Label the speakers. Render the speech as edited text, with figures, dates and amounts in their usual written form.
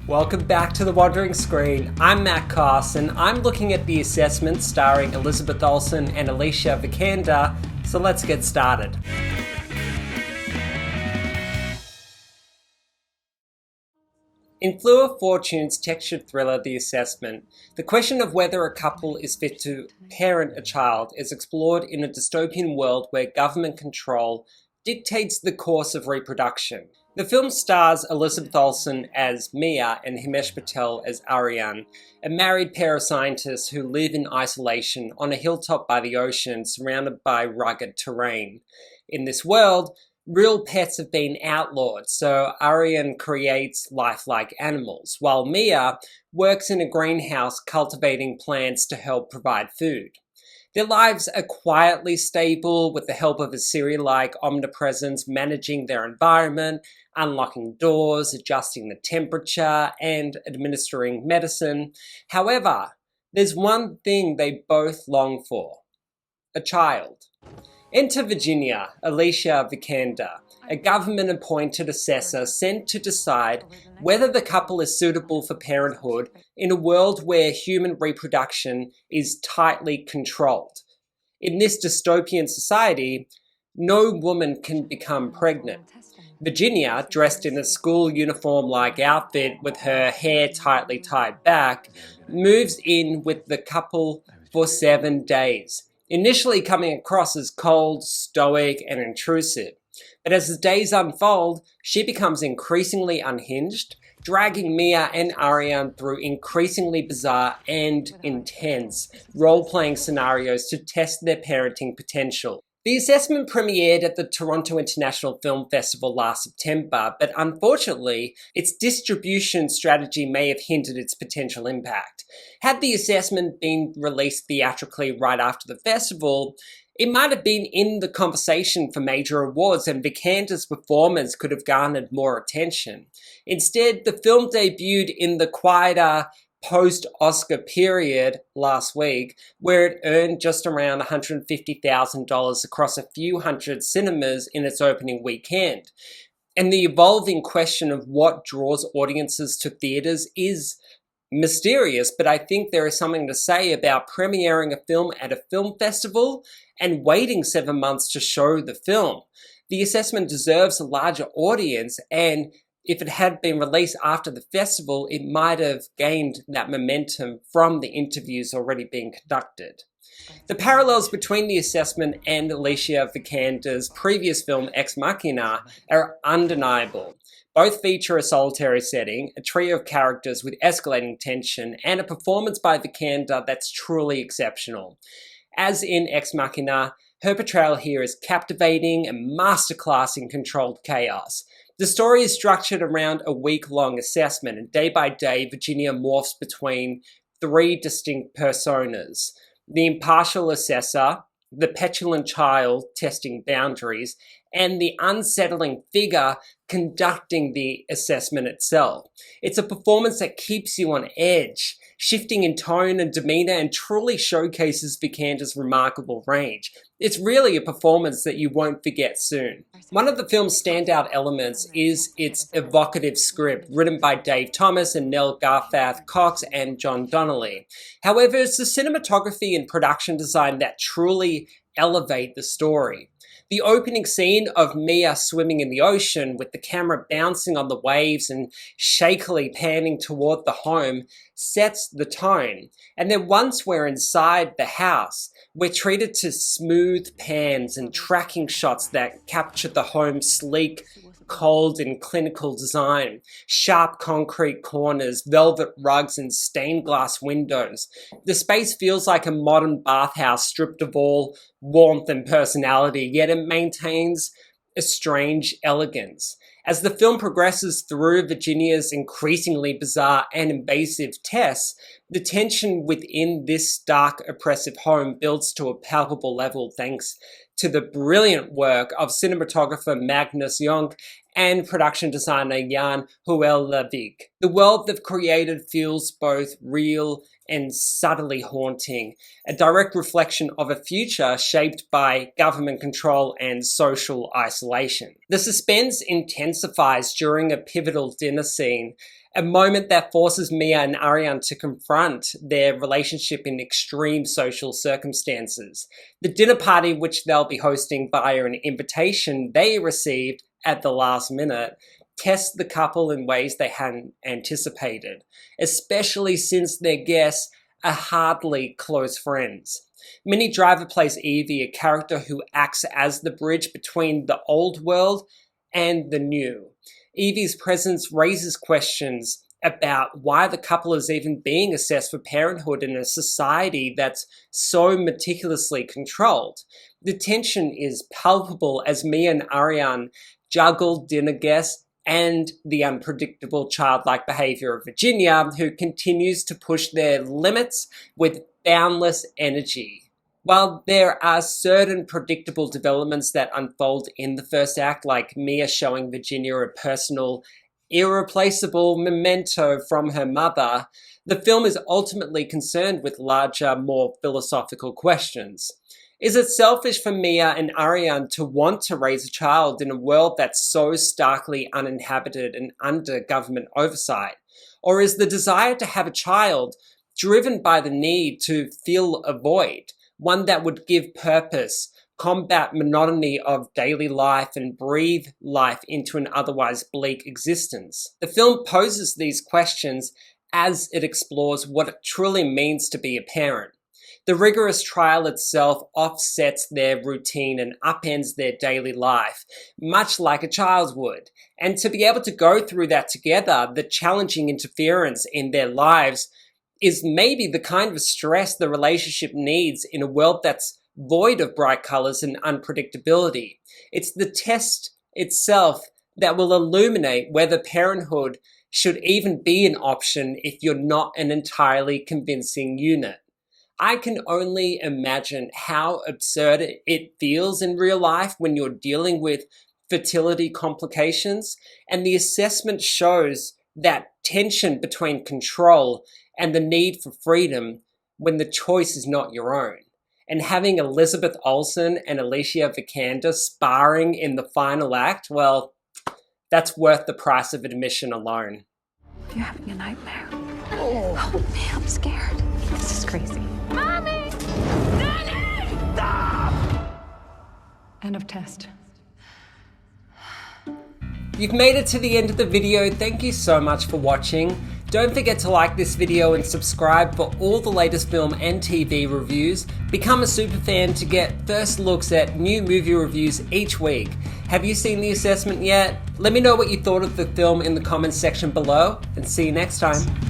Speaker 1: Welcome back to The Wandering Screen. I'm Matt Koss, and I'm looking at The Assessment starring Elizabeth Olsen and Alicia Vikander, so let's get started. In Fleur Fortune's textured thriller The Assessment, the question of whether a couple is fit to parent a child is explored in a dystopian world where government control dictates the course of reproduction. The film stars Elizabeth Olsen as Mia and Himesh Patel as Aryan, a married pair of scientists who live in isolation on a hilltop by the ocean surrounded by rugged terrain. In this world, real pets have been outlawed, so Aryan creates lifelike animals, while Mia works in a greenhouse cultivating plants to help provide food. Their lives are quietly stable with the help of a Siri-like omnipresence managing their environment, unlocking doors, adjusting the temperature, and administering medicine. However, there's one thing they both long for: a child. Enter Virginia, Alicia Vikander, a government-appointed assessor sent to decide whether the couple is suitable for parenthood in a world where human reproduction is tightly controlled. In this dystopian society, no woman can become pregnant. Virginia, dressed in a school uniform-like outfit with her hair tightly tied back, moves in with the couple for 7 days, initially coming across as cold, stoic, and intrusive. But as the days unfold, she becomes increasingly unhinged, dragging Mia and Aryan through increasingly bizarre and intense role-playing scenarios to test their parenting potential. The Assessment premiered at the Toronto International Film Festival last September, but unfortunately, its distribution strategy may have hindered its potential impact. Had The Assessment been released theatrically right after the festival, it might have been in the conversation for major awards and Vikander's performance could have garnered more attention. Instead, the film debuted in the quieter post-Oscar period last week, where it earned just around $150,000 across a few hundred cinemas in its opening weekend. And the evolving question of what draws audiences to theaters is mysterious, but I think there is something to say about premiering a film at a film festival and waiting 7 months to show the film. The Assessment deserves a larger audience, and if it had been released after the festival, it might have gained that momentum from the interviews already being conducted. The parallels between The Assessment and Alicia Vikander's previous film Ex Machina are undeniable. Both feature a solitary setting, a trio of characters with escalating tension, and a performance by Vikander that's truly exceptional. As in Ex Machina, her portrayal here is captivating and masterclass in controlled chaos. The story is structured around a week-long assessment, and day by day, Virginia morphs between 3 distinct personas: the impartial assessor, the petulant child testing boundaries, and the unsettling figure conducting the assessment itself. It's a performance that keeps you on edge, shifting in tone and demeanor, and truly showcases Vikander's remarkable range. It's really a performance that you won't forget soon. One of the film's standout elements is its evocative script, written by Dave Thomas and Nell Garfath Cox and John Donnelly. However, it's the cinematography and production design that truly elevate the story. The opening scene of Mia swimming in the ocean with the camera bouncing on the waves and shakily panning toward the home sets the tone. And then once we're inside the house, we're treated to smooth pans and tracking shots that capture the home's sleek, cold and clinical design, sharp concrete corners, velvet rugs and stained glass windows. The space feels like a modern bathhouse stripped of all warmth and personality, yet it maintains a strange elegance. As the film progresses through Virginia's increasingly bizarre and invasive tests, the tension within this dark, oppressive home builds to a palpable level thanks to the brilliant work of cinematographer Magnus Jonk and production designer Jan Huel-Lavig. The world they've created feels both real and subtly haunting, a direct reflection of a future shaped by government control and social isolation. The suspense intensifies during a pivotal dinner scene, a moment that forces Mia and Ariane to confront their relationship in extreme social circumstances. The dinner party, which they'll be hosting via an invitation they received at the last minute, tests the couple in ways they hadn't anticipated, especially since their guests are hardly close friends. Minnie Driver plays Evie, a character who acts as the bridge between the old world and the new. Evie's presence raises questions about why the couple is even being assessed for parenthood in a society that's so meticulously controlled. The tension is palpable as Mia and Ariane juggle dinner guests and the unpredictable childlike behavior of Virginia, who continues to push their limits with boundless energy. While there are certain predictable developments that unfold in the first act, like Mia showing Virginia a personal, irreplaceable memento from her mother, the film is ultimately concerned with larger, more philosophical questions. Is it selfish for Mia and Ariane to want to raise a child in a world that's so starkly uninhabited and under government oversight? Or is the desire to have a child driven by the need to fill a void, one that would give purpose, combat monotony of daily life, and breathe life into an otherwise bleak existence? The film poses these questions as it explores what it truly means to be a parent. The rigorous trial itself offsets their routine and upends their daily life, much like a child would. And to be able to go through that together, the challenging interference in their lives, is maybe the kind of stress the relationship needs in a world that's void of bright colors and unpredictability. It's the test itself that will illuminate whether parenthood should even be an option if you're not an entirely convincing unit. I can only imagine how absurd it feels in real life when you're dealing with fertility complications, and the assessment shows that tension between control and the need for freedom when the choice is not your own. And having Elizabeth Olsen and Alicia Vikander sparring in the final act, well, that's worth the price of admission alone.
Speaker 2: You're having a nightmare. Oh man, I'm scared. This is crazy. Mommy! Daddy! Stop! End of test.
Speaker 1: You've made it to the end of the video. Thank you so much for watching. Don't forget to like this video and subscribe for all the latest film and TV reviews. Become a superfan to get first looks at new movie reviews each week. Have you seen the assessment yet? Let me know what you thought of the film in the comments section below, and see you next time.